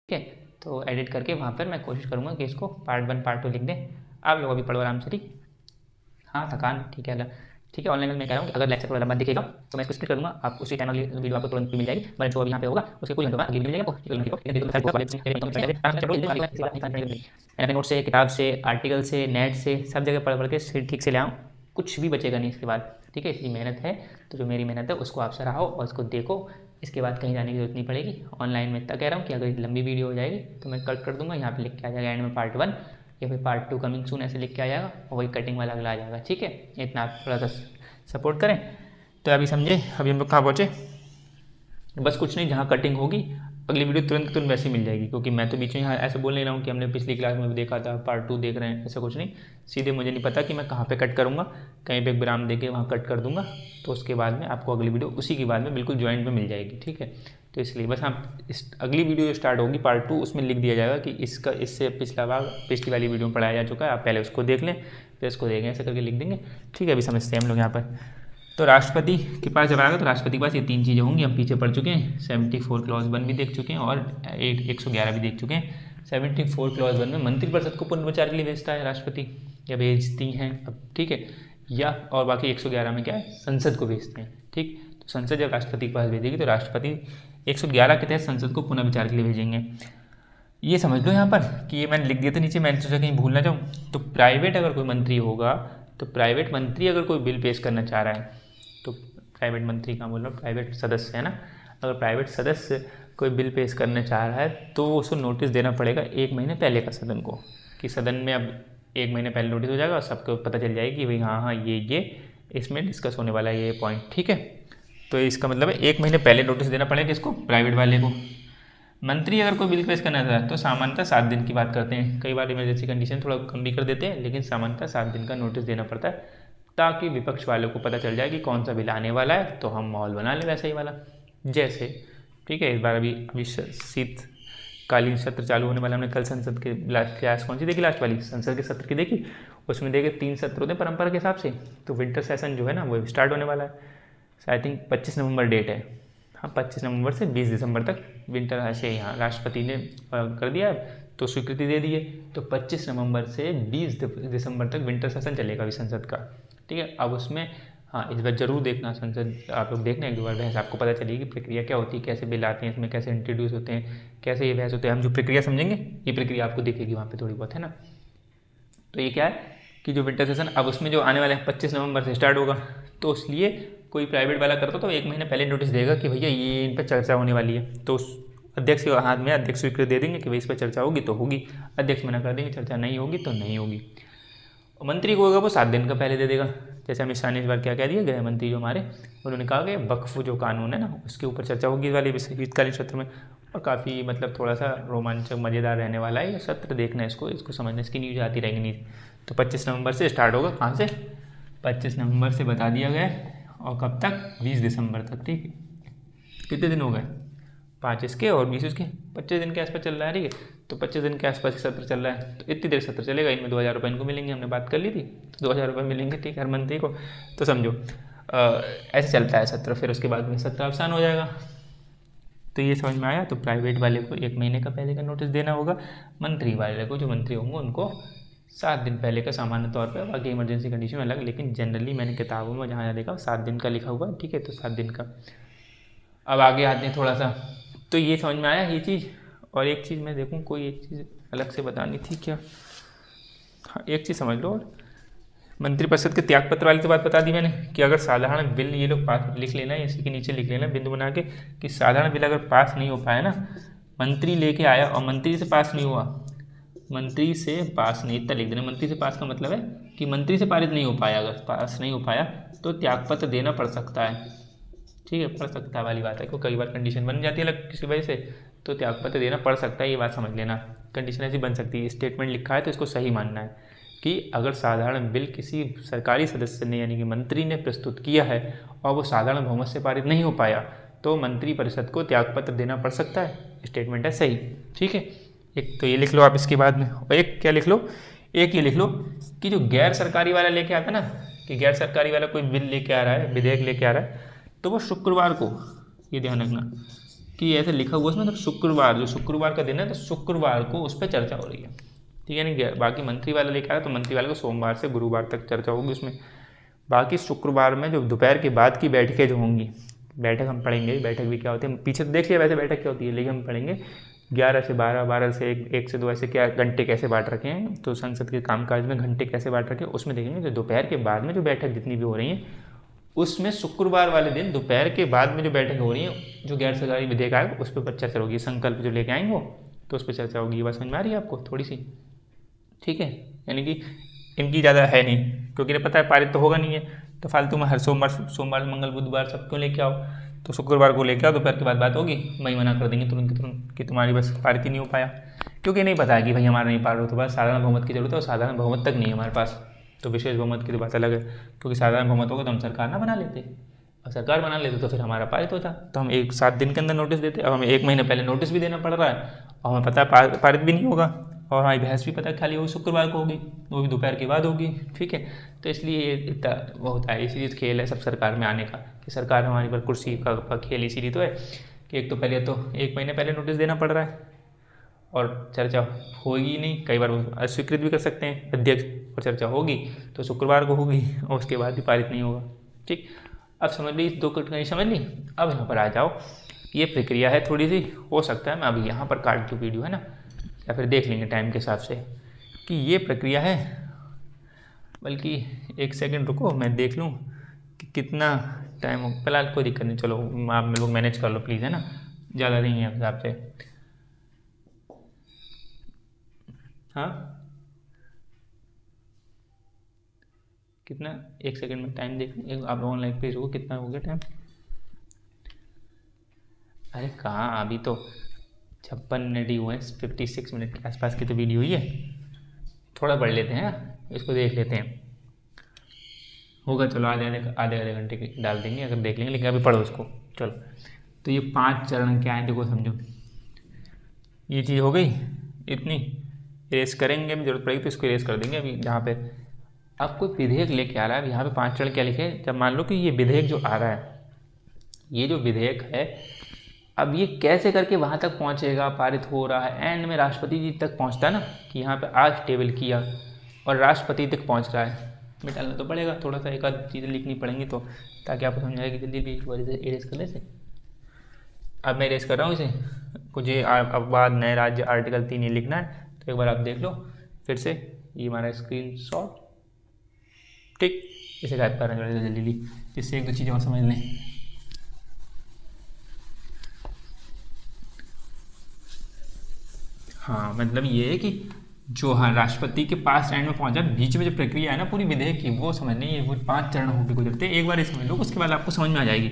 ठीक है। तो एडिट करके वहाँ पर मैं कोशिश करूँगा कि इसको पार्ट 1 पार्ट 2 लिख दें। आप लोग अभी पढ़ो आराम से, ठीक। हाँ, थकान ठीक है, ठीक है। ऑनलाइन मैं कह रहा हूँ कि अगर लेक्चर थोड़ा लंबा दिखेगा तो मैं इसको स्किप कर दूँगा, आप उसी टाइम वाली वीडियो आपको तुरंत मिल जाएगी। मतलब जो अभी यहाँ पे होगा उसके कुछ घंटों बाद अगली वीडियो मिल जाएगी। अपने नोट से, किताब से, आर्टिकल से, नेट से, सब जगह पढ़ पढ़ के ठीक से ले आऊँ, कुछ भी बचेगा नहीं इसके बाद, ठीक है। इसकी मेहनत है, तो जो मेरी मेहनत है उसको आप सराहो और उसको देखो। इसके बाद कहीं जाने की जरूरत नहीं पड़ेगी। ऑनलाइन में इतना कह रहा हूँ कि अगर लंबी वीडियो हो जाएगी तो मैं कट कर दूँगा, यहाँ पे लिख के आ जाएगा एंड में पार्ट 1 या फिर पार्ट 2 कमिंग सून ऐसे लिख के आ जाएगा, और वही कटिंग वाला अगला आ जाएगा, ठीक है। इतना आप थोड़ा सा सपोर्ट करें। तो अभी समझे, अभी हम लोग कहाँ पहुँचे। बस कुछ नहीं, जहाँ कटिंग होगी अगली वीडियो तुरंत तुरंत वैसे मिल जाएगी, क्योंकि मैं तो बीच में यहाँ ऐसे बोल नहीं रहा हूँ कि हमने पिछली क्लास में भी देखा था पार्ट 2 देख रहे हैं, ऐसा कुछ नहीं। सीधे मुझे नहीं पता कि मैं कहाँ पे कट करूँगा, कहीं पे विराम दे के वहाँ कट कर दूँगा, तो उसके बाद में आपको अगली वीडियो उसी के बाद में बिल्कुल ज्वाइंट में मिल जाएगी, ठीक है। तो इसलिए बस आप इस अगली वीडियो जो स्टार्ट होगी पार्ट 2, उसमें लिख दिया जाएगा कि इसका इससे पिछला भाग पिछली वाली वीडियो में पढ़ाया जा चुका है, आप पहले उसको देख लें फिर इसको देखें, ऐसे करके लिख देंगे, ठीक है। अभी समझते हैं हम लोग यहाँ पर। तो राष्ट्रपति के पास जब आएगा तो राष्ट्रपति के पास ये 3 चीज़ें होंगी, हम पीछे पढ़ चुके हैं। 74 क्लॉज 1 भी देख चुके हैं और 111 भी देख चुके हैं। 74 क्लॉज 1 में मंत्रिपरिषद को पुनर्विचार के लिए भेजता है राष्ट्रपति, या भेजती हैं अब, ठीक है। या और बाकी 111 में क्या है, संसद को भेजते हैं, ठीक। तो संसद जब राष्ट्रपति के पास भेजेगी तो राष्ट्रपति 111 के तहत संसद को पुनः विचार के लिए भेजेंगे। ये समझ लो यहाँ पर कि ये मैंने लिख दिया था नीचे, मैंने सोचा कहीं भूल ना जाऊँ। तो प्राइवेट अगर कोई मंत्री होगा, तो प्राइवेट मंत्री अगर कोई बिल पेश करना चाह रहा है, तो प्राइवेट मंत्री का बोल रहा हूँ, प्राइवेट सदस्य है ना, अगर प्राइवेट सदस्य कोई बिल पेश करना चाह रहा है तो उसको नोटिस देना पड़ेगा 1 महीने पहले का सदन को, कि सदन में अब 1 महीने पहले नोटिस हो जाएगा और सबको पता चल जाएगी कि भाई हाँ ये इसमें डिस्कस होने वाला है ये पॉइंट, ठीक है। तो इसका मतलब है 1 महीने पहले नोटिस देना पड़ेगा किसको, प्राइवेट वाले को। मंत्री अगर कोई बिल पेश करना था तो सामान्यतः 7 दिन की बात करते हैं, कई बार इमरजेंसी कंडीशन थोड़ा कम भी कर देते हैं, लेकिन सामान्यतः 7 दिन का नोटिस देना पड़ता है, ताकि विपक्ष वालों को पता चल जाए कि कौन सा बिल आने वाला है, तो हम माहौल बना लें वैसा ही वाला जैसे, ठीक है। इस बार अभी शीतकालीन सत्र चालू होने वाला, हमने कल संसद के लास्ट क्लास कौन सी देखी, लास्ट वाली संसद के सत्र की देखी। उसमें देखे 3 सत्र होते हैं परंपरा के हिसाब से, तो विंटर सेशन जो है ना वो स्टार्ट होने वाला है, आई थिंक 25 नवंबर डेट है, हाँ 25 नवंबर से 20 दिसंबर तक विंटर, ऐसे यहाँ राष्ट्रपति ने कर दिया तो स्वीकृति दे दी है। तो 25 नवंबर से 20 दिसंबर तक विंटर सेशन चलेगा अभी संसद का, ठीक है। अब उसमें हाँ इस बार जरूर देखना संसद, आप लोग देखना 1-2 बार बहस, आपको पता चलेगी प्रक्रिया क्या होती है, कैसे बिल आते हैं, इसमें कैसे इंट्रोड्यूस होते हैं, कैसे ये बहस होते हैं। हम जो प्रक्रिया समझेंगे ये प्रक्रिया आपको दिखेगी वहाँ पर थोड़ी बहुत, है ना। तो ये क्या है कि जो विंटर सेशन अब उसमें जो आने वाले हैं 25 नवंबर से स्टार्ट होगा, तो इसलिए कोई प्राइवेट वाला करता तो 1 महीने पहले नोटिस देगा कि भैया ये इन पर चर्चा होने वाली है, तो उस अध्यक्ष के हाथ में अध्यक्ष स्वीकृति दे देंगे कि भाई इस पर चर्चा होगी तो होगी, अध्यक्ष मना कर देंगे चर्चा नहीं होगी तो नहीं होगी। मंत्री को होगा वो 7 दिन का पहले दे देगा, जैसे अमित शाह ने इस बार क्या कह दिया, गृह मंत्री जो हमारे, उन्होंने कहा कि वक्फ जो कानून है ना उसके ऊपर चर्चा होगी इस वाले शीतकालीन सत्र में, और काफ़ी मतलब थोड़ा सा रोमांचक मज़ेदार रहने वाला है ये सत्र, देखना इसको समझना, इसकी न्यूज़ आती रहेंगी न्यूज़। तो 25 नवंबर से स्टार्ट होगा, कहाँ से, 25 नवंबर से बता दिया गया, और कब तक, 20 दिसंबर तक, ठीक है। कितने दिन हो गए, 5 इसके और 20 उसके, 25 दिन के आसपास चल रहा है, ठीक है। तो 25 दिन के आसपास सत्र चल रहा है, तो इतनी देर सत्र चलेगा, इनमें 2000 रुपये इनको मिलेंगे, हमने बात कर ली थी, तो 2000 रुपये मिलेंगे, ठीक है, हर मंत्री को। तो समझो ऐसे चलता है सत्र, फिर उसके बाद में सत्र अवसान हो जाएगा। तो ये समझ में आया। तो प्राइवेट वाले को 1 महीने का पहले का नोटिस देना होगा, मंत्री वाले को जो मंत्री होंगे उनको 7 दिन पहले का सामान्य तौर पर, बाकी इमरजेंसी कंडीशन अलग, लेकिन जनरली मैंने किताबों में जहाँ देखा 7 दिन का लिखा हुआ है, ठीक है। तो 7 दिन का। अब आगे आते हैं थोड़ा सा, तो ये समझ में आया ये चीज़। और एक चीज़ मैं देखूँ कोई एक चीज़ अलग से बतानी थी क्या, हाँ एक चीज़ समझ लो, और मंत्रिपरिषद के त्यागपत्र वाली तो बात बता दी मैंने, कि अगर साधारण बिल ये लोग पास लिख लेना, इसी के नीचे लिख लेना बिंदु बना के, कि साधारण बिल अगर पास नहीं हो पाया ना, मंत्री लेके आया और मंत्री से पास नहीं हुआ, मंत्री से पास नहीं, इतना लिख देना, मंत्री से पास का मतलब है कि मंत्री से पारित नहीं हो पाया, अगर पास नहीं हो पाया तो त्यागपत्र देना पड़ सकता है, ठीक है, पड़ सकता है वाली बात है, क्योंकि कई बार कंडीशन बन जाती है अलग किसी वजह से, तो त्यागपत्र देना पड़ सकता है, ये बात समझ लेना, कंडीशन ऐसी बन सकती है। स्टेटमेंट लिखा है तो इसको सही मानना है कि अगर साधारण बिल किसी सरकारी सदस्य ने यानी कि मंत्री ने प्रस्तुत किया है और वो साधारण बहुमत से पारित नहीं हो पाया, तो मंत्रिपरिषद को त्यागपत्र देना पड़ सकता है, स्टेटमेंट है सही, ठीक है। एक तो ये लिख लो आप, इसके बाद में और एक क्या लिख लो, एक ये लिख लो कि जो गैर सरकारी वाला लेके आता ना, कि गैर सरकारी वाला कोई बिल लेके आ रहा है, विधेयक लेके आ रहा है, तो वो शुक्रवार को, ये ध्यान रखना, कि ऐसे लिखा हुआ उसमें, तो शुक्रवार, जो शुक्रवार का दिन है, तो शुक्रवार को उस पर चर्चा हो रही है, ठीक है। नहीं बाकी मंत्री वाला लेकर आया तो मंत्री वाले को सोमवार से गुरुवार तक चर्चा होगी उसमें। बाकी शुक्रवार में जो दोपहर के बाद की बैठकें जो होंगी, बैठक हम पढ़ेंगे, बैठक भी क्या होती है पीछे तो देख लिया वैसे बैठक क्या होती है, लेकिन हम पढ़ेंगे 11 से 12, 12 से 1 से 2 ऐसे क्या घंटे कैसे बांट रखे हैं, तो संसद के कामकाज में घंटे कैसे बांट रखे हैं उसमें देखेंगे। जो दोपहर के बाद में जो बैठक जितनी भी हो रही हैं, उसमें शुक्रवार वाले दिन दोपहर के बाद में जो बैठक हो रही है, जो गैर सरकारी विधेयक आएगा उस पर चर्चा होगी, संकल्प जो लेके आएंगे वो, तो उस पर चर्चा होगी। ये बात समझ में आ रही है आपको थोड़ी सी, ठीक है। यानी कि इनकी ज़्यादा है नहीं, क्योंकि इन्हें पता है पारित तो होगा नहीं है, तो फालतू में हर सोमवार मंगल बुधवार सब क्यों लेके आओ, तो शुक्रवार को लेके आओ, दोपहर के बाद बात होगी, वही मना कर देंगे तुरंत कि तुम्हारी बस पारित ही नहीं हो पाया, क्योंकि नहीं पता है कि भाई हमारा नहीं पार हो, तो बस साधारण बहुमत की जरूरत है, और साधारण बहुमत तक नहीं है हमारे पास, तो विशेष बहुमत की तो बात अलग है, क्योंकि साधारण बहुमत होगा तो हम सरकार ना बना लेते, और सरकार बना लेते तो फिर हमारा पारित होता, तो हम 7 दिन के अंदर नोटिस देते, अब हमें 1 महीने पहले नोटिस भी देना पड़ रहा है, और हमें पता है पारित भी नहीं होगा, और हमारी बहस भी पता है खाली वो शुक्रवार को होगी, वो भी दोपहर के बाद होगी, ठीक है। तो इसलिए इतना वो होता है, इसीलिए खेल है सब सरकार में आने का, कि सरकार हमारी पर कुर्सी का खेल इसीलिए तो है कि एक तो पहले तो 1 महीने पहले नोटिस देना पड़ रहा है, और चर्चा होगी नहीं, कई बार अस्वीकृत भी कर सकते हैं अध्यक्ष, और चर्चा होगी तो शुक्रवार को होगी, और उसके बाद भी पारित नहीं होगा, ठीक। अब समझ ली 2 कहानी समझ ली। अब यहाँ पर आ जाओ, ये प्रक्रिया है थोड़ी सी, हो सकता है मैं अभी यहाँ पर काट दूँ वीडियो, है ना, या फिर देख लेंगे टाइम के हिसाब से कि ये प्रक्रिया है, बल्कि 1 सेकंड रुको मैं देख लूँ कि कितना टाइम हो, फिलहाल कोई दिक्कत नहीं, चलो आप लोग मैनेज कर लो प्लीज़, है ना, ज़्यादा नहीं है हिसाब से। हाँ कितना, 1 सेकंड में टाइम देख, आप ऑनलाइन पे रुको, कितना हो गया टाइम, अरे कहाँ अभी तो 56 मिनट ही हुए हैं, 56 मिनट के आसपास की तो वीडियो ही है, थोड़ा पढ़ लेते हैं, इसको देख लेते हैं, होगा चलो आधे घंटे के डाल देंगे अगर देख लेंगे, लेकिन अभी पढ़ो उसको, चलो। तो ये 5 चरण क्या है देखो समझो, ये चीज़ हो गई इतनी, इरेज करेंगे, अभी जरूरत पड़ेगी तो इसको इरेज कर देंगे। अभी जहाँ पे अब कोई विधेयक लेके आ रहा है, अब यहाँ पे 5 चरण क्या लिखे, जब मान लो कि ये विधेयक जो आ रहा है, ये जो विधेयक है, अब ये कैसे करके वहाँ तक पहुँचेगा, पारित हो रहा है, एंड में राष्ट्रपति जी तक पहुँचता है ना, कि यहाँ पे आज टेबल किया और राष्ट्रपति तक पहुँच रहा है, मिटाना तो पड़ेगा, थोड़ा सा एक आध चीज़ें लिखनी पड़ेंगी, तो ताकि आपको समझ आएगी जल्दी भी वजह से इरेज करने से। अब मैं इरेज कर रहा हूँ इसे, कुछ ये अब बाद नए राज्य आर्टिकल 3 ये लिखना है, तो एक बार आप देख लो फिर से, ये हमारा स्क्रीन शॉट, ठीक, इसे गायब कर रहे हैं जल्दी, जिससे 1-2 चीज़ें और समझ लें। हाँ मतलब ये है कि जो हाँ राष्ट्रपति के पास एंड में पहुंचा, बीच में जो प्रक्रिया है ना पूरी विधेयक की, वो समझ नहीं, वो 5 चरण होकर गुजरते हैं, एक बार ये समझ लो, उसके बाद आपको समझ में आ जाएगी।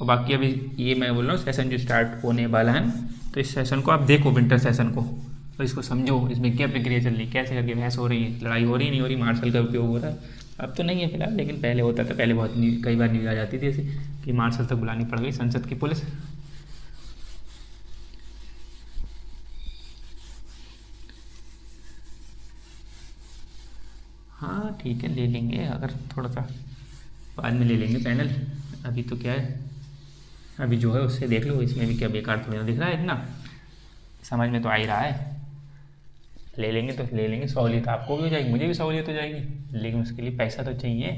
और बाकी अभी ये मैं बोल रहा हूँ सेशन जो स्टार्ट होने वाला है, तो इस सेशन को आप देखो, विंटर सेशन को, तो इसको समझो, इसमें क्या प्रक्रिया चल रही है, कैसे करके बहस हो रही है, लड़ाई हो रही नहीं हो रही, मार्शल का उपयोग हो रहा है, अब तो नहीं है फिलहाल, लेकिन पहले होता था, पहले बहुत कई बार न्यूज़ आ जाती थी ऐसे कि मार्शल तक बुलानी पड़ गई संसद की पुलिस। हाँ ठीक है, ले लेंगे, अगर थोड़ा सा बाद में ले लेंगे पैनल, अभी तो क्या है, अभी जो है उससे देख लो, इसमें भी क्या बेकार थोड़ी ना दिख रहा है, इतना समझ में तो आ ही रहा है, ले लेंगे तो ले लेंगे, सहूलियत आपको भी हो जाएगी, मुझे भी सहूलियत हो जाएगी, लेकिन उसके लिए पैसा तो चाहिए,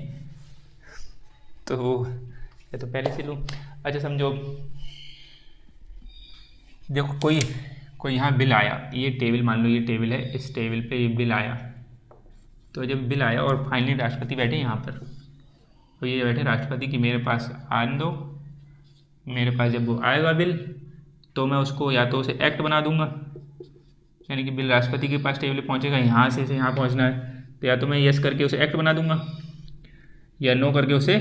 तो ये तो पहले से लूँ। अच्छा समझो, देखो कोई यहाँ बिल आया, ये टेबल मान लो, ये टेबल है, इस टेबल पे ये बिल आया, तो जब बिल आया और फाइनली राष्ट्रपति बैठे यहाँ पर, तो ये बैठे राष्ट्रपति कि मेरे पास आने दो, मेरे पास जब वो आएगा बिल तो मैं उसको या तो उसे एक्ट बना दूंगा, यानी कि बिल राष्ट्रपति के पास टेबल पहुँचेगा, यहाँ से यहाँ पहुँचना है, तो या तो मैं यस करके उसे एक्ट बना दूंगा, या नो करके उसे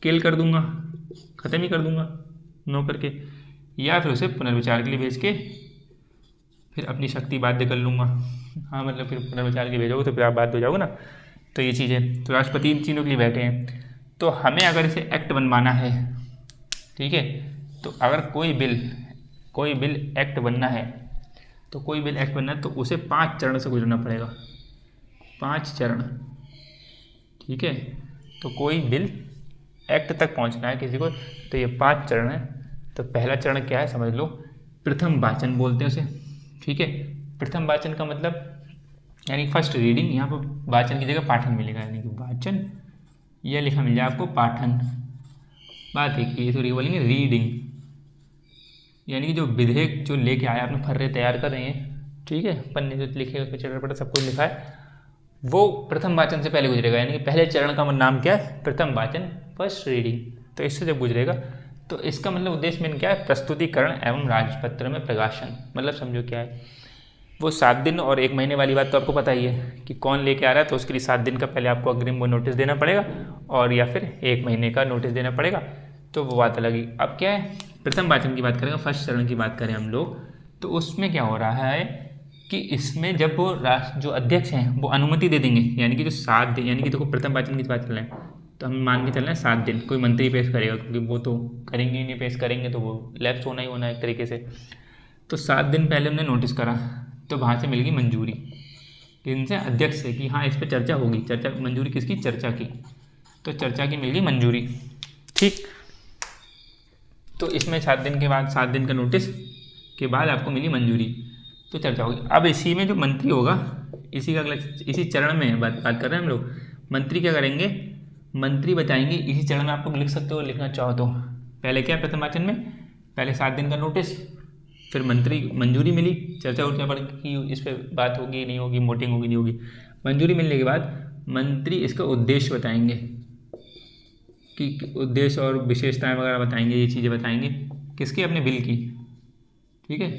किल कर दूंगा, ख़त्म ही कर दूंगा नो करके, या फिर उसे पुनर्विचार के लिए भेज के फिर अपनी शक्ति बाध्य कर लूँगा। हाँ मतलब फिर पुनर्विचार के भेजोगे तो फिर आप बाध्य हो जाओगे ना, तो ये चीज़ है, तो राष्ट्रपति इन चीज़ों के लिए बैठे हैं। तो हमें अगर इसे एक्ट बनवाना है, ठीक है, तो अगर कोई बिल एक्ट बनना है, तो कोई बिल एक्ट बनना है तो उसे 5 चरण से गुजरना पड़ेगा, 5 चरण, ठीक है। तो कोई बिल एक्ट तक पहुंचना है किसी को, तो ये 5 चरण है, तो तो पहला चरण क्या है समझ लो, प्रथम वाचन बोलते हैं उसे। ठीक है, प्रथम वाचन का मतलब यानी फर्स्ट रीडिंग, यहाँ पर वाचन की जगह पाठन मिलेगा, यानी कि वाचन यह लिखा मिल जाए आपको पाठन। बात है कि ये थोड़ी बोलेंगे रीडिंग, यानी कि जो विधेयक जो लेके आए आपने फर्रे तैयार कर रहे हैं, ठीक है, पन्ने जो लिखे उसमें चटपटा सब कुछ लिखा है, वो प्रथम वाचन से पहले गुजरेगा। यानी कि पहले चरण का नाम क्या है, प्रथम वाचन, फर्स्ट रीडिंग। तो इससे जब गुजरेगा तो इसका मतलब उद्देश्य में क्या है, प्रस्तुतिकरण एवं राजपत्र में प्रकाशन। मतलब समझो क्या है, वो 7 दिन और 1 महीने वाली बात तो आपको पता ही है कि कौन लेके आ रहा है, तो उसके लिए 7 दिन का पहले आपको अग्रिम वो नोटिस देना पड़ेगा, और या फिर 1 महीने का नोटिस देना पड़ेगा, तो वो बात अलग ही। अब क्या है, प्रथम वाचन की बात करेंगे, फर्स्ट चरण की बात करें हम लोग, तो उसमें क्या हो रहा है कि इसमें जब वो जो अध्यक्ष हैं वो अनुमति दे देंगे, यानी कि जो 7 दिन, यानी कि देखो प्रथम वाचन की बात कर रहे हैं तो हम मान के चल रहे हैं 7 दिन कोई मंत्री पेश करेगा, क्योंकि वो तो करेंगे ही नहीं, पेश करेंगे तो वो लैप्स होना ही होना है एक तरीके से। तो 7 दिन पहले हमने नोटिस करा, तो वहाँ से मिल गई मंजूरी इनसे, अध्यक्ष से, कि हाँ इस पर चर्चा होगी। चर्चा मंजूरी किसकी, चर्चा की, तो चर्चा की मिल गई मंजूरी। ठीक, तो इसमें 7 दिन के बाद, 7 दिन का नोटिस के बाद आपको मिली मंजूरी, तो चर्चा होगी। अब इसी में जो मंत्री होगा, इसी का अगला, इसी चरण में बात कर रहे हैं हम लोग, मंत्री क्या करेंगे, मंत्री बताएंगे इसी चरण में। आपको लिख सकते हो लिखना चाहो तो, पहले क्या प्रथम वाचन में, पहले 7 दिन का नोटिस, फिर मंत्री मंजूरी मिली, चर्चा उर्चा बढ़ कि इस पर बात होगी नहीं होगी, वोटिंग होगी नहीं होगी। मंजूरी मिलने के बाद मंत्री इसका उद्देश्य बताएंगे, कि उद्देश्य और विशेषताएं वगैरह बताएंगे, ये चीज़ें बताएंगे किसके, अपने बिल की। ठीक है,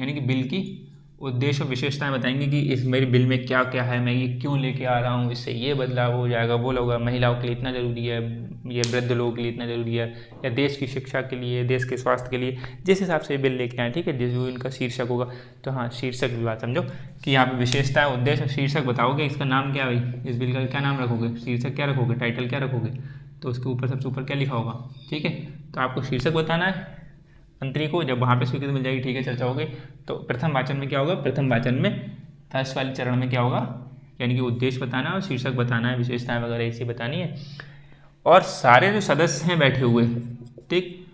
यानी कि बिल की उद्देश्य और विशेषताएं बताएंगे कि इस मेरे बिल में क्या क्या है, मैं ये क्यों लेके आ रहा हूँ, इससे ये बदलाव हो जाएगा, वो होगा, महिलाओं के लिए इतना ज़रूरी है, ये वृद्ध लोगों के लिए इतना ज़रूरी है, या देश की शिक्षा के लिए, देश के स्वास्थ्य के लिए, जिस हिसाब से बिल लेके आए। ठीक है, जिस जो इनका शीर्षक होगा, तो हाँ शीर्षक की बात समझो कि यहाँ पे विशेषता उद्देश्य शीर्षक बताओगे, इसका नाम क्या है भाई, इस बिल का क्या नाम रखोगे, शीर्षक क्या रखोगे, टाइटल क्या रखोगे, तो उसके ऊपर सबसे ऊपर क्या लिखा होगा। ठीक है, तो आपको शीर्षक बताना है मंत्री को, जब वहाँ पे स्वीकृति मिल जाएगी, ठीक है, चर्चा होगी। तो प्रथम वाचन में क्या होगा, प्रथम वाचन में फर्स्ट वाले चरण में क्या होगा, यानी कि उद्देश्य बताना है और शीर्षक बताना है, विशेषताएं वगैरह ऐसी बतानी है। और सारे जो सदस्य हैं बैठे हुए, ठीक,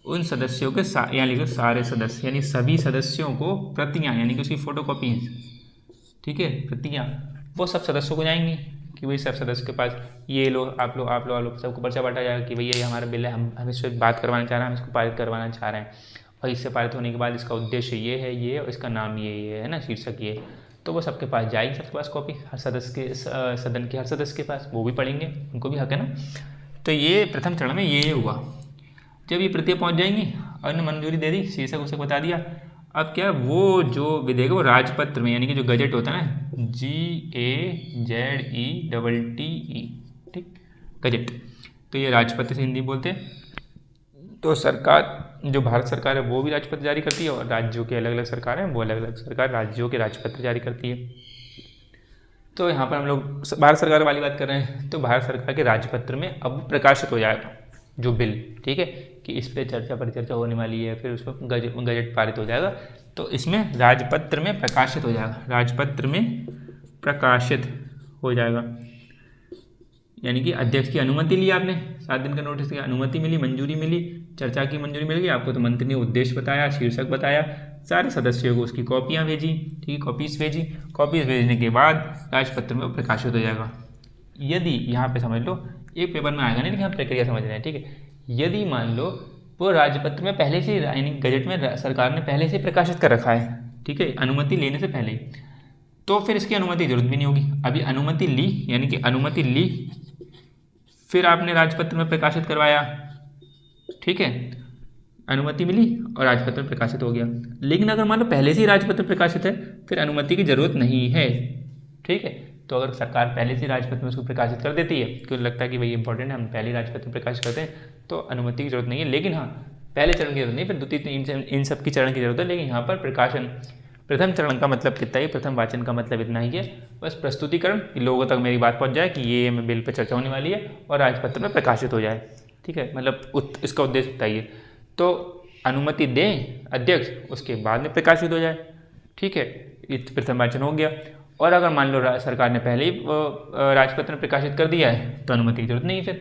उन सदस्यों के यहाँ लिखो सारे सदस्य, यानी सभी सदस्यों को प्रतियाँ, यानी कि उसकी फोटोकॉपी, ठीक है, प्रतियाँ वो सब सदस्यों को जाएंगी, कि वही सब सदस्य के पास ये लो, आप लो सबको पर्चा बांटा जाएगा कि भैया ये हमारा बिल है, हम इस पर बात करवाना चाह रहे हैं, हम इसको पारित करवाना चाह रहे हैं, और इससे पारित होने के बाद इसका उद्देश्य ये है, ये, और इसका नाम ये है ना, शीर्षक ये, तो वो सबके पास जाएगी, सबके पास कॉपी, हर सदस्य के, सदन के हर सदस्य के पास, वो भी पढ़ेंगे, उनको भी हक है ना। तो ये प्रथम चरण में ये हुआ। जब ये प्रतियाँ पहुँच जाएंगी और ने मंजूरी दे दी, शीर्षक उसे बता दिया, अब क्या वो जो विधेयक वो राजपत्र में, यानी कि जो गजट होता है ना, GAZETE, ठीक, गजट, तो ये राजपत्र से हिंदी बोलते हैं। तो सरकार, जो भारत सरकार है वो भी राजपत्र जारी करती है, और राज्यों के अलग अलग सरकार हैं वो अलग अलग सरकार राज्यों के राजपत्र जारी करती है। तो यहाँ पर हम लोग भारत सरकार वाली बात कर रहे हैं, तो भारत सरकार के राजपत्र में अब प्रकाशित हो जाएगा जो बिल, ठीक है, कि इस पर चर्चा परिचर्चा होने वाली है, फिर उस पर गजट पारित हो जाएगा, तो इसमें राजपत्र में प्रकाशित हो जाएगा, राजपत्र में प्रकाशित हो जाएगा। यानी कि अध्यक्ष की अनुमति ली आपने, 7 दिन का नोटिस की अनुमति मिली, मंजूरी मिली, चर्चा की मंजूरी मिल गई आपको, तो मंत्री ने उद्देश्य बताया, शीर्षक बताया, सारे सदस्यों को उसकी कॉपियाँ भेजी, ठीक है, कॉपीज़ भेजी, कॉपीज़ भेजने के बाद राजपत्र में प्रकाशित हो जाएगा। यदि यहाँ पे समझ लो, एक पेपर में आएगा नहीं, लेकिन हम प्रक्रिया समझ रहे हैं, ठीक है। यदि मान लो वो राजपत्र में पहले से, यानी गजट में सरकार ने पहले से प्रकाशित कर रखा है, ठीक है, अनुमति लेने से पहले, तो फिर इसकी अनुमति जरूरत भी नहीं होगी। अभी अनुमति ली, यानी कि अनुमति ली, फिर आपने राजपत्र में प्रकाशित करवाया, ठीक है, अनुमति मिली और राजपत्र प्रकाशित हो गया। लेकिन अगर मान लो पहले से ही राजपत्र प्रकाशित है, फिर अनुमति की जरूरत नहीं है, ठीक है। तो अगर सरकार पहले से राजपत्र में उसको प्रकाशित कर देती है, क्योंकि लगता है कि भाई इंपॉर्टेंट है, हम पहले ही राजपत्र में प्रकाशित करते हैं, तो अनुमति की जरूरत नहीं है। लेकिन हाँ, पहले चरण की जरूरत नहीं, फिर द्वितीय इन सब की चरण की जरूरत है। लेकिन यहाँ पर प्रकाशन, प्रथम चरण का मतलब कितना ही, प्रथम वाचन का मतलब इतना ही है, बस प्रस्तुतिकरण, लोगों तक मेरी बात पहुँच जाए कि ये बिल पर चर्चा होने वाली है और राजपत्र में प्रकाशित हो जाए, ठीक है, मतलब इसका उद्देश्य बताइए। तो अनुमति दें अध्यक्ष, उसके बाद में प्रकाशित हो जाए, ठीक है, प्रथम वाचन हो गया। और अगर मान लो सरकार ने पहले ही राजपत्र में प्रकाशित कर दिया है, तो अनुमति की जरूरत नहीं है,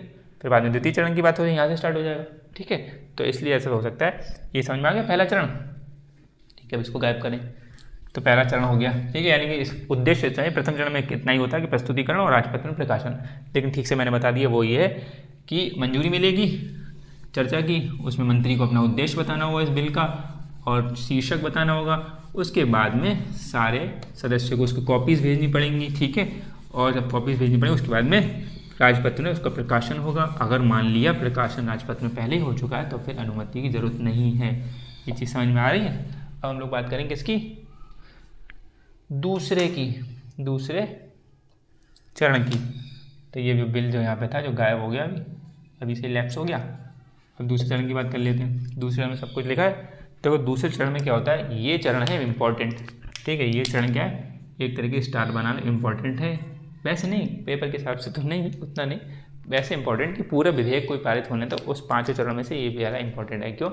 फिर बाद में द्वितीय चरण की बात हो जाए, यहाँ से स्टार्ट हो जाएगा। ठीक है, तो इसलिए ऐसा हो सकता है। ये समझ में आ गया पहला चरण, ठीक है। अब इसको गायब करें तो पहला चरण हो गया, ठीक है। यानी कि इस उद्देश्य से प्रथम चरण में कितना ही होता है कि प्रस्तुतिकरण और राजपत्र में प्रकाशन, लेकिन ठीक से मैंने बता दिया वो ये है कि मंजूरी मिलेगी चर्चा की, उसमें मंत्री को अपना उद्देश्य बताना होगा इस बिल का और शीर्षक बताना होगा, उसके बाद में सारे सदस्यों को उसकी कॉपीज़ भेजनी पड़ेंगी, ठीक है। और जब कॉपीज़ भेजनी पड़ेंगी उसके बाद में राजपत्र में उसका प्रकाशन होगा। अगर मान लिया प्रकाशन राजपत्र में पहले ही हो चुका है तो फिर अनुमति की ज़रूरत नहीं है। ये चीज़ समझ में आ रही है। अब हम लोग बात करेंगे इसकी दूसरे चरण की। तो ये बिल जो यहाँ पे था जो गायब हो गया अभी से लैप्स हो गया। अब दूसरे चरण की बात कर लेते हैं। दूसरे चरण में सब कुछ लिखा है। देखो दूसरे चरण में क्या होता है, ये चरण है इम्पॉर्टेंट, ठीक है। ये चरण क्या है, एक तरह की स्टार बनाना इम्पॉर्टेंट है, वैसे नहीं पेपर के हिसाब से तो नहीं उतना नहीं, वैसे इंपॉर्टेंट कि पूरा विधेयक कोई पारित होने तक उस 5 चरणों में से ये ज़्यादा इंपॉर्टेंट है। क्यों,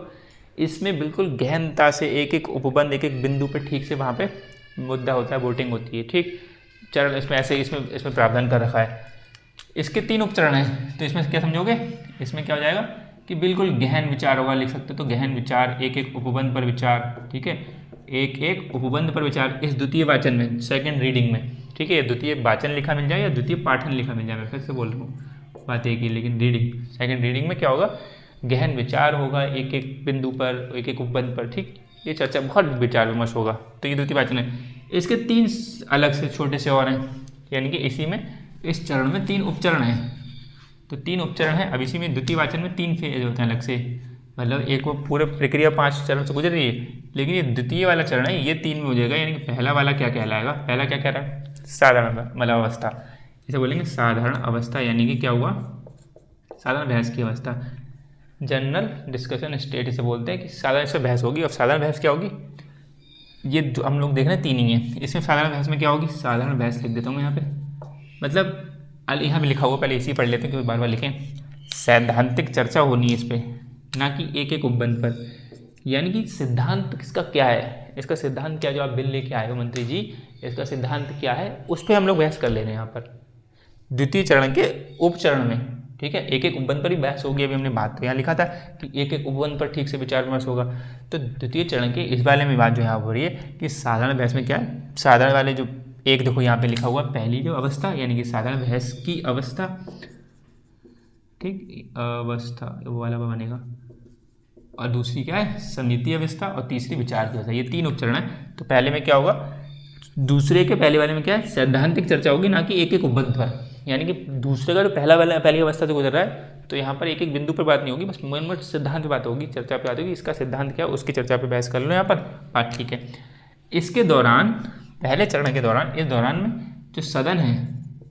इसमें बिल्कुल गहनता से एक एक उपबंध एक एक बिंदु पर ठीक से वहाँ पे मुद्दा होता है, वोटिंग होती है, ठीक। चरण इसमें ऐसे इसमें प्रावधान कर रखा है। इसके 3 उपचरण हैं, तो इसमें क्या समझोगे, इसमें क्या हो जाएगा कि बिल्कुल गहन विचार होगा, लिख सकते हो तो गहन विचार, एक एक उपबंध पर विचार, ठीक है, एक एक उपबंध पर विचार इस द्वितीय वाचन में, सेकंड रीडिंग में, ठीक है। द्वितीय वाचन लिखा मिल जाए या द्वितीय पाठन लिखा मिल जाए, मैं फिर से बोल रहा हूँ बात एक ही, लेकिन रीडिंग सेकंड रीडिंग में क्या होगा, गहन विचार होगा एक एक बिंदु पर एक एक उपबंध पर, ठीक। ये चर्चा बहुत विचार विमर्श होगा। तो ये द्वितीय वाचन है। इसके 3 अलग से छोटे से और हैं, यानी कि इसी में इस चरण में 3 उपचरण हैं। तो 3 उपचरण हैं। अब इसी में द्वितीय वाचन में 3 फेज होते हैं अलग से, मतलब एक वो पूरे प्रक्रिया 5 चरण से गुजर रही है, लेकिन ये द्वितीय वाला चरण है ये 3 में हो जाएगा। यानी कि पहला वाला क्या कहलाएगा, पहला क्या कह रहा है, साधारण मतलब अवस्था, इसे बोलेंगे साधारण अवस्था, यानी कि क्या हुआ, साधारण बहस की अवस्था, जनरल डिस्कशन स्टेट इसे बोलते हैं कि साधारण इससे बहस होगी। अब साधारण बहस क्या होगी, ये जो हम लोग देख रहे हैं 3 ही है, इसमें साधारण बहस में क्या होगी, साधारण बहस लिख देता हूँ यहाँ पे, मतलब यहाँ पे लिखा हुआ, पहले इसी पढ़ लेते हैं क्योंकि बार बार लिखें। सैद्धांतिक चर्चा होनी है इस पर, ना कि एक एक उपबंध पर। यानी कि सिद्धांत किसका क्या है, इसका सिद्धांत क्या, जो आप बिल लेके आए हो मंत्री जी, इसका सिद्धांत क्या है, उस पर हम लोग बहस कर ले रहे हैं यहाँ पर द्वितीय चरण के उपचरण में, ठीक है। एक एक उपबंध पर ही बहस होगी। अभी हमने बात तो यहाँ लिखा था कि एक एक उपबंध पर ठीक से विचार विमर्श होगा। तो द्वितीय चरण के इस वाले में बात जो यहाँ हो रही है कि साधारण बहस में क्या है, साधारण वाले जो एक देखो यहाँ पे लिखा हुआ पहली जो अवस्था, यानी कि साधारण बहस की अवस्था, ठीक, अवस्था वो वाला बनेगा, और दूसरी क्या है, समिति अवस्था, और तीसरी विचार की अवस्था। ये 3 उपचरण है। तो पहले में क्या होगा, दूसरे के पहले वाले में क्या है, सैद्धांतिक चर्चा होगी, ना कि एक एक उपबंध पर। यानी कि दूसरे का जो पहला वाला पहली अवस्था से गुजर रहा है, तो यहाँ पर एक एक बिंदु पर बात नहीं होगी, बस मन सिद्धांत पे बात होगी, चर्चा पे बात होगी, इसका सिद्धांत क्या है उसकी चर्चा पे बहस कर लो यहाँ पर बात, ठीक है। इसके दौरान, पहले चरण के दौरान, इस दौरान में जो सदन है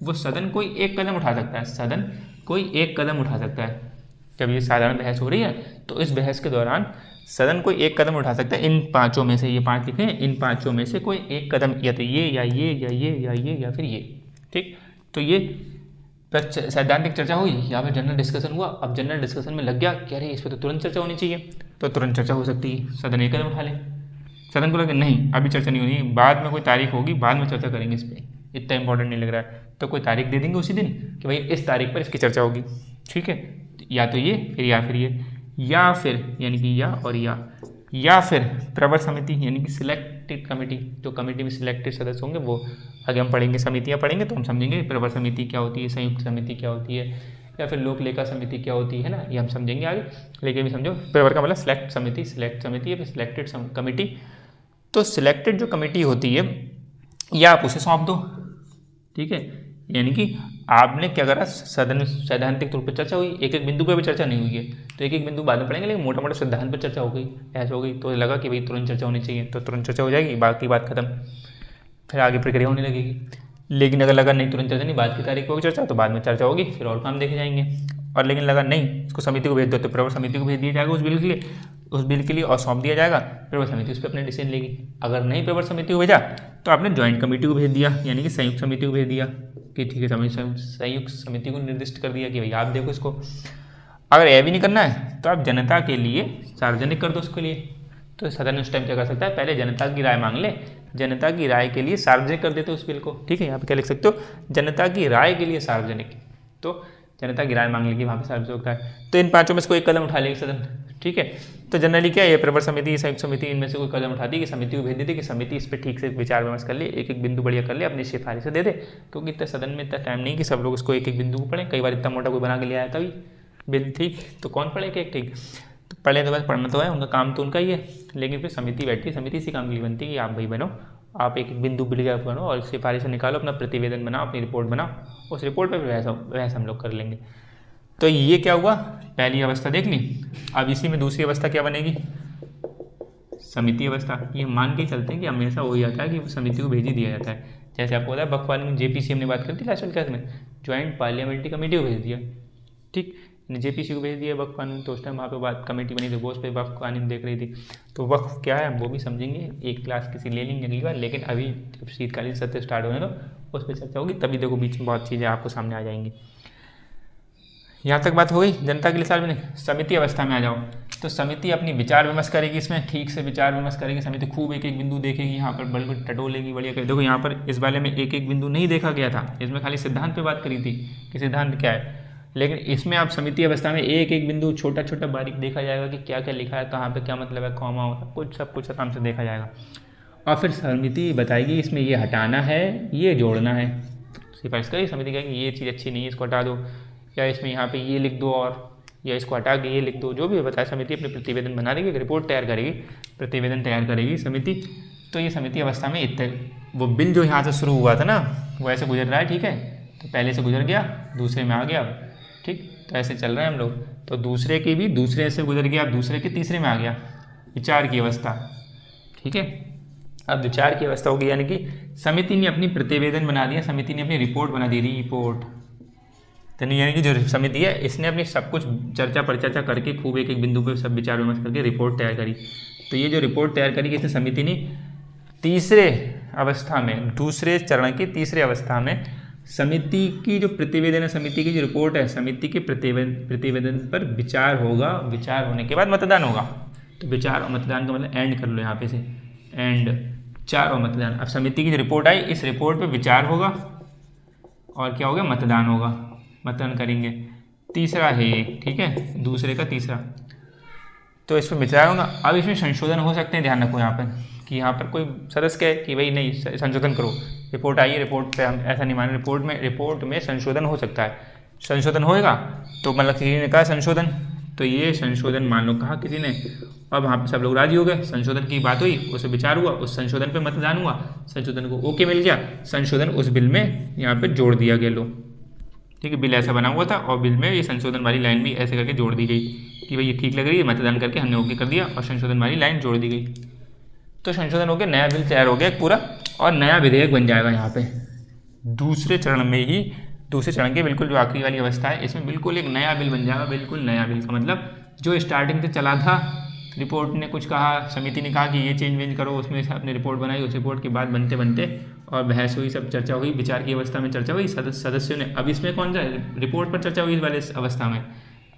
वो सदन कोई एक कदम उठा सकता है, सदन कोई एक कदम उठा सकता है। जब ये साधारण बहस हो रही है तो इस बहस के दौरान सदन कोई एक कदम उठा सकता है, इन 5 में से, ये 5 लिखे हैं, इन 5 में से कोई एक कदम, या तो ये या ये या ये या ये या फिर ये, ठीक। तो ये सैद्धांतिक चर्चा हुई या फिर जनरल डिस्कशन हुआ। अब जनरल डिस्कशन में लग गया कि अरे इस पर तो तुरंत चर्चा होनी चाहिए, तो तुरंत चर्चा हो सकती है, सदन एक कदम उठा ले। सदन को लगे नहीं अभी चर्चा नहीं होनी, बाद में कोई तारीख होगी, बाद में चर्चा करेंगे इस पर, इतना इंपॉर्टेंट नहीं लग रहा है, तो कोई तारीख दे देंगे उसी दिन कि भाई इस तारीख पर इसकी चर्चा होगी, ठीक है। या तो ये फिर या फिर ये, या फिर यानी कि या और या फिर प्रवर समिति, यानी कि सिलेक्टेड कमेटी, जो कमेटी में सिलेक्टेड सदस्य होंगे वो, आगे हम पढ़ेंगे समितियाँ पढ़ेंगे तो हम समझेंगे प्रवर समिति क्या होती है, संयुक्त समिति क्या होती है, या फिर लोक लेखा समिति क्या होती है ना, ये हम समझेंगे आगे। लेकिन भी समझो प्रवर का मतलब सिलेक्ट समिति या फिर सिलेक्टेड कमेटी। तो सिलेक्टेड जो कमेटी होती है या आप उसे सौंप दो, ठीक है। यानी कि आपने क्या करा, सदन में सैद्धांतिक तौर पर चर्चा हुई, एक एक बिंदु पर भी चर्चा नहीं हुई है, तो एक एक बिंदु बाद में पढ़ेंगे, लेकिन मोटा मोटा सिद्धांत पर चर्चा हो गई, ऐसा हो गई, तो लगा कि भाई तुरंत चर्चा होनी चाहिए, तो तुरंत चर्चा हो जाएगी, बाकी बात खत्म, फिर आगे प्रक्रिया होने लगेगी। लेकिन अगर लगा नहीं तुरंत चर्चा नहीं, बाद की तारीख होगी चर्चा, तो बाद में चर्चा होगी, फिर और काम देखे जाएंगे। और लेकिन लगा नहीं इसको समिति को भेज दो, तो प्रवर समिति को भेज दिया जाएगा उस बिल के लिए और सौंप दिया जाएगा, प्रवर समिति उस पर अपने डिसीजन लेगी। अगर नहीं प्रवर समिति को भेजा तो आपने ज्वाइंट कमेटी को भेज दिया, यानी कि संयुक्त समिति को भेज दिया कि ठीक है, संयुक्त समिति को निर्दिष्ट कर दिया कि भाई आप देखो इसको। अगर यह भी नहीं करना है तो आप जनता के लिए सार्वजनिक कर दो उसके लिए। तो सदन उस टाइम क्या कर सकता है, पहले जनता की राय मांग ले, जनता की राय के लिए सार्वजनिक कर देते उस बिल को, ठीक है। यहाँ पे क्या लिख सकते हो, जनता की राय के लिए सार्वजनिक। तो जनता की राय मांग लेगी, वहाँ पे सर्वसम्मत है। तो इन पांचों में से कोई कदम उठा लेगी सदन, ठीक है। तो जनरली क्या है, ये प्रवर समिति, संयुक्त समिति, इनमें से कोई कदम उठाती है कि समिति को भेज देती है कि समिति इस पर ठीक से विचार विमर्श कर ले, एक एक बिंदु बढ़िया कर ले, अपनी सिफारिशें दे दे, क्योंकि इतना सदन में इतना टाइम नहीं कि सब लोग उसको एक एक बिंदु को पढ़ें। कई बार इतना मोटा कोई बना के ले आया कभी बिल, ठीक, तो कौन पढ़ेगा एक, ठीक, तो पढ़े तो बस पढ़ना तो है, उनका काम तो उनका ही है। लेकिन फिर समिति बैठी है, समिति इसी काम के लिए बनती है कि आप भाई बनो, आप एक एक बिंदु बढ़िया बनो और सिफारिशें निकालो, अपना प्रतिवेदन बनाओ, अपनी रिपोर्ट बनाओ, उस रिपोर्ट पर वैसा हम लोग कर लेंगे। तो ये क्या हुआ, पहली अवस्था देख ली। अब इसी में दूसरी अवस्था क्या बनेगी, समिति अवस्था। ये मान के चलते हैं कि हमेशा हो जाता है कि वो समिति को भेज ही दिया जाता है। जैसे आपको पता है वक्फ में जेपीसी हमने बात करी थी लास्ट क्लास में, ज्वाइंट पार्लियामेंट्री कमेटी को भेज दिया, ठीक, जेपीसी को भेज दिया वक्फ कानून। तो उस टाइम वहाँ पे बात कमेटी बनी थी, वो उस पर वक्फ कानून देख रही थी। तो वक्फ क्या है वो भी समझेंगे, एक क्लास किसी ले लेंगे अगली बार। लेकिन अभी जब शीतकालीन सत्र स्टार्ट होने तो उस पर चर्चा होगी, तभी देखो बीच में बहुत चीज़ें आपको सामने आ जाएंगी। यहाँ तक बात हो गई जनता के लिए सार्वजनिक। नहीं, समिति अवस्था में आ जाओ। तो समिति अपनी विचार विमर्श करेगी, इसमें ठीक से विचार विमर्श करेगी समिति, खूब एक एक बिंदु देखेगी, यहाँ पर बड़ी बड़ी टटोलेगी, बढ़िया करेगी। देखो यहाँ पर इस वाले में एक एक बिंदु नहीं देखा गया था, इसमें खाली सिद्धांत पे बात करी थी कि सिद्धांत क्या है। लेकिन इसमें आप समिति अवस्था में एक एक बिंदु छोटा छोटा बारीक देखा जाएगा कि क्या क्या लिखा है, कहाँ पे क्या मतलब है, कॉमा हो, सब कुछ आराम से देखा जाएगा। और फिर समिति बताएगी इसमें ये हटाना है, ये जोड़ना है। सिफारिश करेगी समिति, कहेगी ये चीज़ अच्छी नहीं है, इसको हटा दो, या इसमें यहाँ पे ये लिख दो, और या इसको हटा के ये लिख दो, जो भी बताया समिति अपने प्रतिवेदन बना देगी, एक रिपोर्ट तैयार करेगी, प्रतिवेदन तैयार करेगी समिति। तो ये समिति अवस्था में इतने, वो बिल जो यहाँ से शुरू हुआ था ना वो ऐसे गुजर रहा है, ठीक है, तो पहले से गुजर गया, दूसरे में आ गया, ठीक, तो ऐसे चल रहे हैं हम लोग। तो दूसरे की भी दूसरे से गुजर गया, अब दूसरे के तीसरे में आ गया, विचार की अवस्था, ठीक है। अब विचार की अवस्था होगी, यानी कि समिति ने अपनी प्रतिवेदन बना दिया, समिति ने अपनी रिपोर्ट बना दी, रिपोर्ट। तो यानी कि जो समिति है इसने अपनी सब कुछ चर्चा परिचर्चा करके खूब एक एक बिंदु पे सब विचार विमर्श करके रिपोर्ट तैयार करी। तो ये जो रिपोर्ट तैयार करी इसने समिति ने तीसरे अवस्था में, दूसरे चरण की तीसरे अवस्था में समिति की जो प्रतिवेदन है, समिति की जो रिपोर्ट है, समिति के प्रतिवेदन पर विचार होगा। विचार होने के बाद मतदान होगा। तो विचार और मतदान का मतलब एंड कर लो यहाँ पे से, एंड, विचार और मतदान। अब समिति की जो रिपोर्ट आई, इस रिपोर्ट पे विचार होगा और क्या होगा, मतदान होगा, मतदान करेंगे। तीसरा है, ठीक है, दूसरे का तीसरा, तो इस पर विचार होगा। अब इसमें संशोधन हो सकते हैं, ध्यान रखो यहाँ पर कि यहाँ पर कोई सदस्य कहे कि भाई नहीं संशोधन करो, रिपोर्ट आई है, रिपोर्ट पे हम ऐसा नहीं मान, रिपोर्ट में संशोधन हो सकता है। संशोधन होएगा तो मतलब किसी ने कहा संशोधन, तो ये संशोधन मान लो कहा किसी ने, अब वहाँ पे सब लोग राजी हो गए, संशोधन की बात हुई, उस पर विचार हुआ, उस संशोधन पे मतदान हुआ, संशोधन को ओके मिल गया, संशोधन उस बिल में यहाँ पे जोड़ दिया गया। लो, ठीक है, बिल ऐसा बना हुआ था और बिल में ये संशोधन वाली लाइन भी ऐसे करके जोड़ दी गई कि भाई ये ठीक लग रही है, मतदान करके हमने ओके कर दिया और संशोधन वाली लाइन जोड़ दी गई। तो संशोधन हो गया, नया बिल तैयार हो गया पूरा और नया विधेयक बन जाएगा यहाँ पे दूसरे चरण में ही। दूसरे चरण के बिल्कुल जो आखिरी वाली अवस्था है, इसमें बिल्कुल एक नया बिल बन जाएगा। बिल्कुल नया बिल का मतलब जो स्टार्टिंग से चला था, रिपोर्ट ने कुछ कहा, समिति ने कहा कि ये चेंज वेंज करो, उसमें से अपनी रिपोर्ट बनाई, उस रिपोर्ट के बाद बनते बनते और बहस हुई, सब चर्चा हुई, विचार की अवस्था में चर्चा हुई सदस्यों ने। अब इसमें कौन सा रिपोर्ट पर चर्चा हुई इस वाले अवस्था में,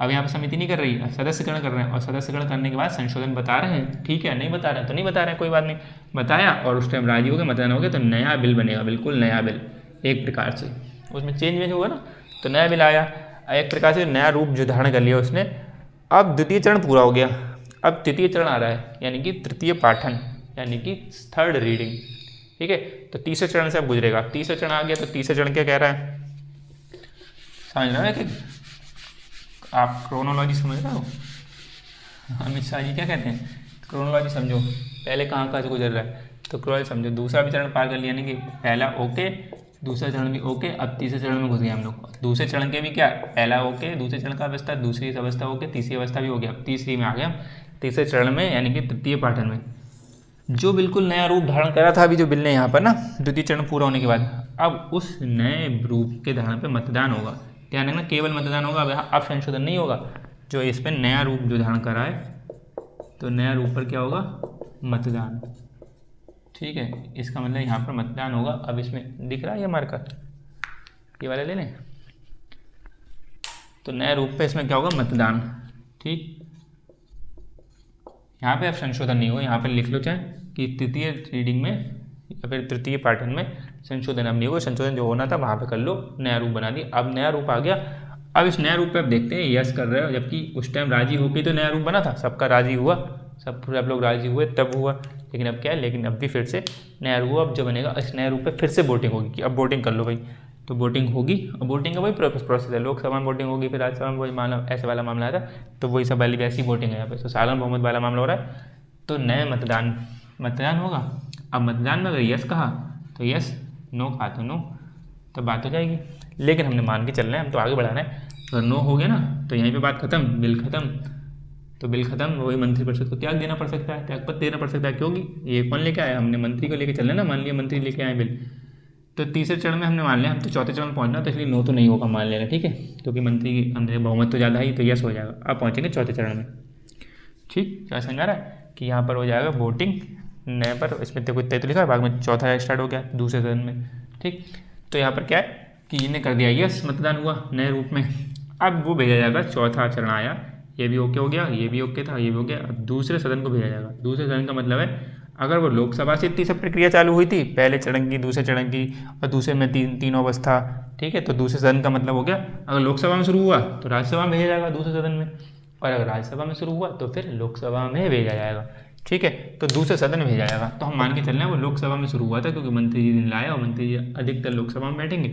अब यहाँ पर समिति नहीं कर रही है, सदस्यगण कर रहे हैं और सदस्यगण करने के बाद संशोधन बता रहे हैं, ठीक है, नहीं बता रहे हैं तो नहीं बता रहे हैं, कोई बात नहीं, बताया और उस टाइम राजी हो गए, मतदान हो गया, तो नया बिल बनेगा, बिल्कुल नया बिल एक प्रकार से, उसमें चेंज वेंज होगा ना, तो नया बिल आया, एक प्रकार से नया रूप जो धारण कर लिया उसने। अब द्वितीय चरण पूरा हो गया, अब तृतीय चरण आ रहा है, यानी कि तृतीय पाठन, यानी कि थर्ड रीडिंग, ठीक है। तो तीसरे चरण से अब गुजरेगा, तीसरा चरण आ गया, तो तीसरा चरण क्या कह रहा है, समझ रहे हो कि आप क्रोनोलॉजी समझ रहे हो, अमित शाह जी क्या कहते हैं, क्रोनोलॉजी समझो, पहले कहाँ से गुजर रहा है, तो क्रोनोलॉजी समझो। दूसरा भी चरण पार कर लिया, यानी कि पहला ओके, दूसरा चरण भी ओके, अब तीसरे चरण में घुस गए हम लोग। दूसरे चरण के भी क्या, पहला ओके, दूसरे चरण का अवस्था, दूसरी अवस्था ओके, तीसरी अवस्था भी हो गया, अब तीसरी में आ गया, तीसरे चरण में, यानी कि तृतीय पाठन में जो बिल्कुल नया रूप धारण करा था अभी जो बिल ने यहाँ पर ना, द्वितीय चरण पूरा होने के बाद अब उस नए रूप के धारण पे मतदान होगा। ध्यान रखना, केवल मतदान होगा, अब संशोधन नहीं होगा। जो इस पर नया रूप जो धारण करा है, तो नया रूप पर क्या होगा, मतदान, ठीक है, इसका मतलब यहाँ पर मतदान होगा। अब इसमें दिख रहा है ये मार्कर, ये वाला ले लें, तो नया रूप पे इसमें क्या होगा, मतदान, ठीक। यहाँ पे अब संशोधन नहीं होगा, यहाँ पर लिख लो चाहे कि तृतीय रीडिंग में या फिर तृतीय पाठन में संशोधन अब नहीं होगा, संशोधन जो होना था वहाँ पे कर लो, नया रूप बना दिया। अब नया रूप आ गया, अब इस नए रूप पे आप देखते हैं यस कर रहे हो, जबकि उस टाइम राजी होके तो नया रूप बना था, सबका राजी हुआ, सब लोग राजी हुए तब हुआ। लेकिन अब क्या है, लेकिन अब भी फिर से नया रूप अब जो बनेगा इस नए रूप पे फिर से वोटिंग होगी कि अब वोटिंग कर लो भाई, तो वोटिंग होगी। अब वोटिंग का वही प्रोसेस है, लोकसभा में वोटिंग होगी, फिर राज्यसभा में वही माना ऐसे वाला मामला आता, तो वही सब वाली वैसी वोटिंग है यहाँ पे। तो सालन बहुमत वाला मामला हो रहा है, तो नए मतदान होगा। अब मतदान में अगर यस कहा तो यस, नो कहा तो नो, तो बात हो जाएगी। लेकिन हमने मान के चल रहे हैं, हम तो आगे बढ़ाना है। अगर नो हो गया ना तो यहीं पे बात खत्म, बिल खत्म। तो बिल खत्म, वही मंत्रिपरिषद को त्याग देना पड़ सकता है, त्यागपत्र देना पड़ सकता है, क्योंकि ये कौन लेके आया, हमने मंत्री को लेके चल रहे ना, मान लिया मंत्री लेके आए बिल, तो तीसरे चरण में हमने मान लिया, हम तो चौथे चरण में पहुंचना, तो इसलिए नो तो नहीं होगा, मान लेना, ठीक है, क्योंकि मंत्री हमने बहुमत तो ज़्यादा ही, तो यस हो जाएगा। अब पहुँचेंगे चौथे चरण में, ठीक, क्या समझ आ रहा है कि यहाँ पर हो जाएगा वोटिंग नए पर, इसमें देखो इतना तो लिखा है, बाद में चौथा स्टार्ट हो गया दूसरे चरण में, ठीक। तो यहाँ पर क्या है कि इन्हें कर दिया यस, मतदान हुआ नए रूप में। अब वो भेजा जाएगा, चौथा चरण आया, ये भी ओके हो गया, ये भी ओके था, ये भी हो गया, अब दूसरे सदन को भेजा जाएगा। दूसरे सदन का मतलब है अगर वो लोकसभा से इतनी सब प्रक्रिया चालू हुई थी, पहले चरण की, दूसरे चरण की, और दूसरे में तीनों अवस्था, ठीक है, तो दूसरे सदन का मतलब हो गया अगर लोकसभा में शुरू हुआ तो राज्यसभा में भेजा जाएगा दूसरे सदन में, और अगर राज्यसभा में शुरू हुआ तो फिर लोकसभा में भेजा जाएगा, ठीक है, तो दूसरे सदन में भेजा जाएगा। तो हम मान के चल रहे हैं वो लोकसभा में शुरू हुआ था, क्योंकि मंत्री जी ने लाया और मंत्री जी अधिकतर लोकसभा में बैठेंगे,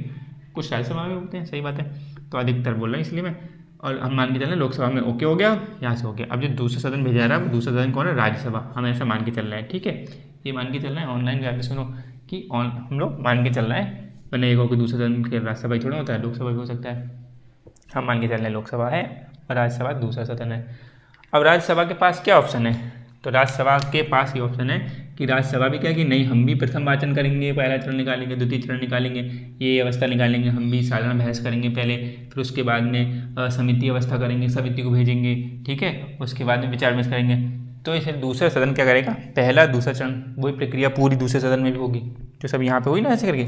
कुछ राज्यसभा में होते हैं, सही बात है, तो अधिकतर बोल रहे हैं इसलिए मैं, और हम मान के चल रहे हैं लोकसभा में ओके हो गया, यहाँ से हो गया। अब जो दूसरे सदन भेजा जा रहा है वो दूसरा सदन कौन है, राज्यसभा, हम ऐसा मान के चल रहे हैं, ठीक है, ये मान के चल रहे हैं। ऑनलाइन जाके सुनो कि हम लोग मान के चल रहे हैं, वरना एक हो कि दूसरे सदन के राज्यसभा ही थोड़ा होता है, लोकसभा भी हो सकता है। हम मान के चल रहे हैं लोकसभा है और राज्यसभा दूसरा सदन है। अब राज्यसभा के पास क्या ऑप्शन है, तो राज्यसभा के पास ये ऑप्शन है कि राज्यसभा भी क्या कि नहीं, हम भी प्रथम वाचन करेंगे, पहला चरण निकालेंगे, द्वितीय चरण निकालेंगे, ये अवस्था निकालेंगे, हम भी साधारण बहस करेंगे पहले, फिर उसके बाद में समिति अवस्था करेंगे, समिति को भेजेंगे, ठीक है, उसके बाद में विचार विमर्श करेंगे। तो इसे दूसरा सदन क्या करेगा, पहला दूसरा चरण, वही प्रक्रिया पूरी दूसरे सदन में भी होगी, जो सब यहाँ पे हुई ना, ऐसे करके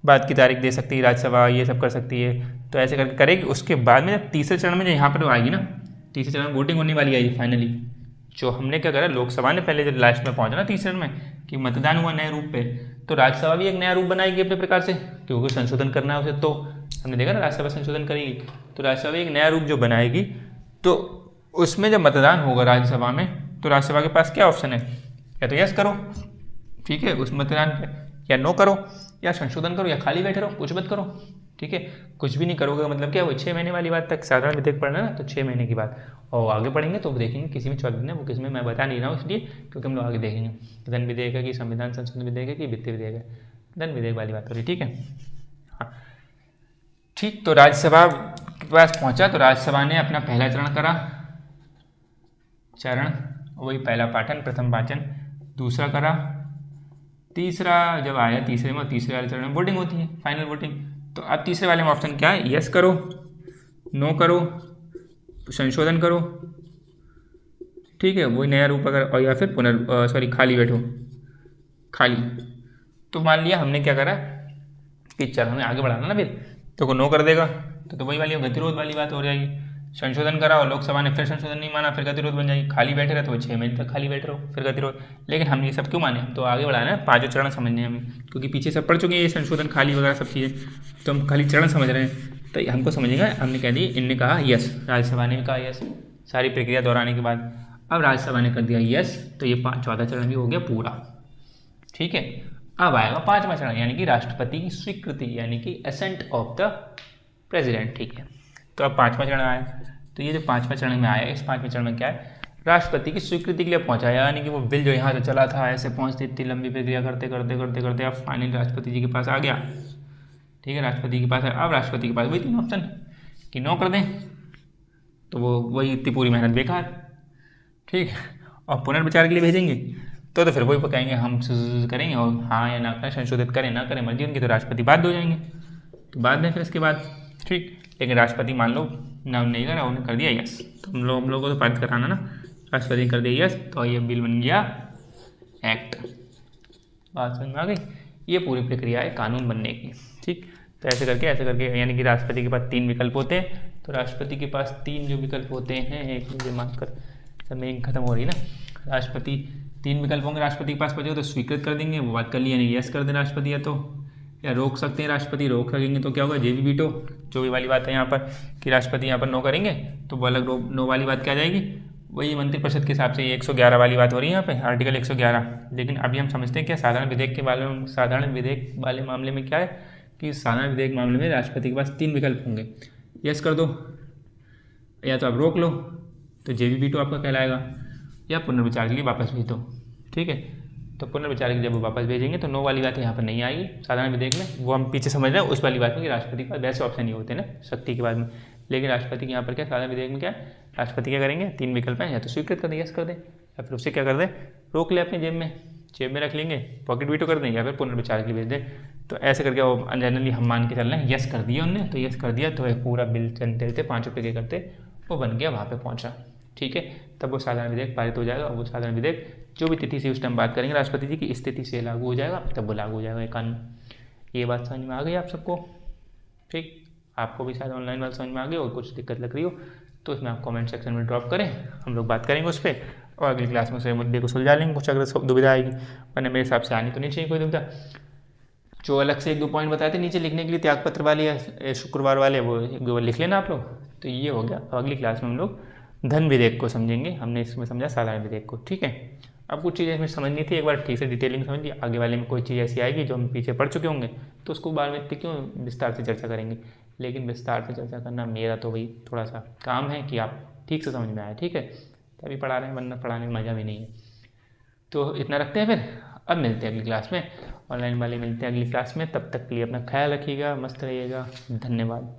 बात की तारीख दे सकती है राज्यसभा, ये सब कर सकती है, तो ऐसे करके करेगी। उसके बाद में तीसरे चरण में जो यहाँ पर आएगी ना, तीसरे चरण में वोटिंग होने वाली है फाइनली, जो हमने क्या करा, लोकसभा ने पहले जब लास्ट में पहुंचा ना तीसरे चरण में कि मतदान हुआ नए रूप पे, तो राज्यसभा भी एक नया रूप बनाएगी अपने प्रकार से, क्योंकि संशोधन करना है उसे, तो हमने देखा ना राज्यसभा संशोधन करेगी, तो राज्यसभा भी एक नया रूप जो बनाएगी, तो उसमें जब मतदान होगा राज्यसभा में, तो राज्यसभा के पास क्या ऑप्शन है, या तो यस करो, ठीक है, उस मतदान पे, या नो करो, या संशोधन करो, या खाली बैठे रहो, कुछ मत करो, ठीक है, कुछ भी नहीं करोगे मतलब क्या, वो 6 महीने वाली बात तक साधारण विधेयक पढ़ना ना, तो 6 महीने की बात, और आगे पढ़ेंगे तो देखेंगे किसी में 14 दिन है, वो किसी में मैं बता नहीं रहा हूँ इसलिए क्योंकि हम लोग आगे देखेंगे धन विधेयक है कि संविधान संशोधन विधेयक है कि वित्तीय विधेयक है, धन विधेयक वाली बात हो रही, ठीक है, हाँ ठीक। तो राज्यसभा के पास पहुँचा, तो राज्यसभा ने अपना पहला चरण करा, वही पहला पाठन, प्रथम वाचन, दूसरा करा, तीसरा जब आया, तीसरे वाले चरण में वोटिंग होती है, फाइनल वोटिंग। तो अब तीसरे वाले में ऑप्शन क्या है, यस करो, नो करो, संशोधन करो, ठीक है, वही नया रूप अगर, और या फिर खाली बैठो, खाली। तो मान लिया हमने क्या करा कि चल हमें आगे बढ़ाना ना, फिर तो नो कर देगा, तो वही वाली गतिरोध वाली बात हो जाएगी। संशोधन करा और लोकसभा ने फिर संशोधन नहीं माना, फिर गतिरोध बन जाएगी। खाली बैठे रहे तो 6 महीने तक खाली बैठे रहो, फिर गतिरोध। लेकिन हम ये सब क्यों माने, हम तो आगे बढ़ाना है, 5 चरण समझने हैं हमें, क्योंकि पीछे सब पढ़ चुके हैं ये संशोधन खाली वगैरह सब चीज़ें, तो हम खाली चरण समझ रहे हैं, तो हमको समझेगा। हमने कह दी, इनने कहा यस, राज्यसभा ने भी कहा यस, सारी प्रक्रिया दोहराने के बाद अब राज्यसभा ने कर दिया यस, तो ये 14वां चरण भी हो गया पूरा, ठीक है। अब आएगा 5वां चरण, यानी कि राष्ट्रपति की स्वीकृति, यानी कि असेंट ऑफ द प्रेसिडेंट, ठीक है। तो अब 5वां चरण आया, तो ये जो 5वां चरण में आया, इस 5वें चरण में क्या है, राष्ट्रपति की स्वीकृति के लिए पहुंचाया, यानी कि वो बिल जो यहाँ से चला था ऐसे पहुँचती इतनी लंबी प्रक्रिया करते करते करते करते अब फाइनली राष्ट्रपति जी के पास आ गया, ठीक है, राष्ट्रपति के पास है। अब राष्ट्रपति के पास वही 3 ऑप्शन कि नो कर दें, तो वो वही इतनी पूरी मेहनत बेकार, ठीक है, और पुनर्विचार के लिए भेजेंगे तो फिर वही पकाएंगे, हम करेंगे और हाँ या ना करें, संशोधित करें ना करें मर्जी उनकी, तो राष्ट्रपति बाध्य हो जाएंगे, तो बाद में फिर इसके बाद, ठीक। लेकिन राष्ट्रपति मान लो नाम नहीं करा, उन्होंने कर दिया यस, तो हम लोगों को तो पारित कराना ना, राष्ट्रपति कर दिया यस, तो ये बिल बन गया एक्ट। बात समझ में आ गई, ये पूरी प्रक्रिया है कानून बनने की, ठीक। तो ऐसे करके यानी कि राष्ट्रपति के पास 3 विकल्प होते हैं, तो राष्ट्रपति के पास 3 जो विकल्प होते हैं, एक मुझे माफ कर, समय खत्म हो रही ना, राष्ट्रपति 3 विकल्प होंगे राष्ट्रपति के पास बचे हो, तो स्वीकृत कर देंगे, वो बात कर ली, यानी यस कर दें राष्ट्रपति, या तो या रोक सकते हैं राष्ट्रपति, रोक सकेंगे तो क्या होगा, जे बी वीटो, जो भी वाली बात है यहाँ पर कि राष्ट्रपति यहाँ पर नो करेंगे तो वो अलग नो वाली बात क्या आ जाएगी, वही मंत्रिपरिषद के हिसाब से ये 111 वाली बात हो रही है यहाँ पे, आर्टिकल 111। लेकिन अभी हम समझते हैं क्या साधारण विधेयक के बारे में, साधारण विधेयक वाले मामले में क्या है कि साधारण विधेयक मामले में राष्ट्रपति के पास 3 विकल्प होंगे, यस कर दो, या तो आप रोक लो तो जे बी वीटो आपका कहलाएगा, या पुनर्विचार के लिए वापस भेज दो। ठीक है, तो पुनर्विचार के जब वो वापस भेजेंगे तो नो वाली बात यहाँ पर नहीं आएगी साधारण विधेयक में, वो हम पीछे समझ रहे हैं उस वाली बात में कि राष्ट्रपति के पास वैसे ऑप्शन नहीं होते ना शक्ति के बाद में। लेकिन राष्ट्रपति के यहाँ पर क्या साधारण विधेयक में क्या है, राष्ट्रपति क्या करेंगे, 3 विकल्प हैं, या तो स्वीकृत कर दें, यस कर दें, या फिर उससे क्या कर दें, रोक ले अपनी जेब में रख लेंगे, पॉकेट वीटो कर दें, या फिर पुनर्विचार के लिए भेज दें। तो ऐसे करके वो जनरली हम मान के चल रहे हैं यस कर दिया उनने, तो यस कर दिया तो एक पूरा बिल चलते 5 रुपये के करते वो बन गया, वहाँ पे पहुँचा। ठीक है, तब वो साधारण विधेयक पारित हो जाएगा और वो साधारण विधेयक जो भी तिथि से उस टाइम बात करेंगे राष्ट्रपति जी की इस तिथि से लागू हो जाएगा, तब वो लागू हो जाएगा ये कानून। ये बात समझ में आ गई आप सबको? ठीक, आपको भी शायद ऑनलाइन वाला समझ में आ गई और कुछ दिक्कत लग रही हो तो इसमें आप कमेंट सेक्शन में ड्रॉप करें, हम लोग बात करेंगे उस पर और अगली क्लास में उस मुद्दे को सुलझा लेंगे। कुछ अगर दुविधा आएगी, वरना मेरे हिसाब से आनी तो नहीं चाहिए कोई दुविधा। जो अलग से 1-2 पॉइंट बताए थे नीचे लिखने के लिए त्यागपत्र वाले या शुक्रवार वाले, वो लिख लेना आप लोग। तो ये हो गया, अब अगली क्लास में हम लोग धन विधेयक को समझेंगे, हमने इसमें समझा साधारण विधेयक को। ठीक है, अब कुछ चीज़ें इसमें समझनी थी, एक बार ठीक से डिटेलिंग समझ लिया, आगे वाले में कोई चीज़ ऐसी आएगी जो हम पीछे पढ़ चुके होंगे तो उसको बार में इतने क्यों विस्तार से चर्चा करेंगे। लेकिन विस्तार से चर्चा करना मेरा तो भाई थोड़ा सा काम है कि आप ठीक से समझ में आए। ठीक है, तभी पढ़ा रहे हैं, वरना पढ़ाने में मज़ा भी नहीं है। तो इतना रखते हैं, फिर अब मिलते हैं अगली क्लास में, ऑनलाइन वाले मिलते हैं अगली क्लास में। तब तक के लिए अपना ख्याल रखिएगा, मस्त रहिएगा, धन्यवाद।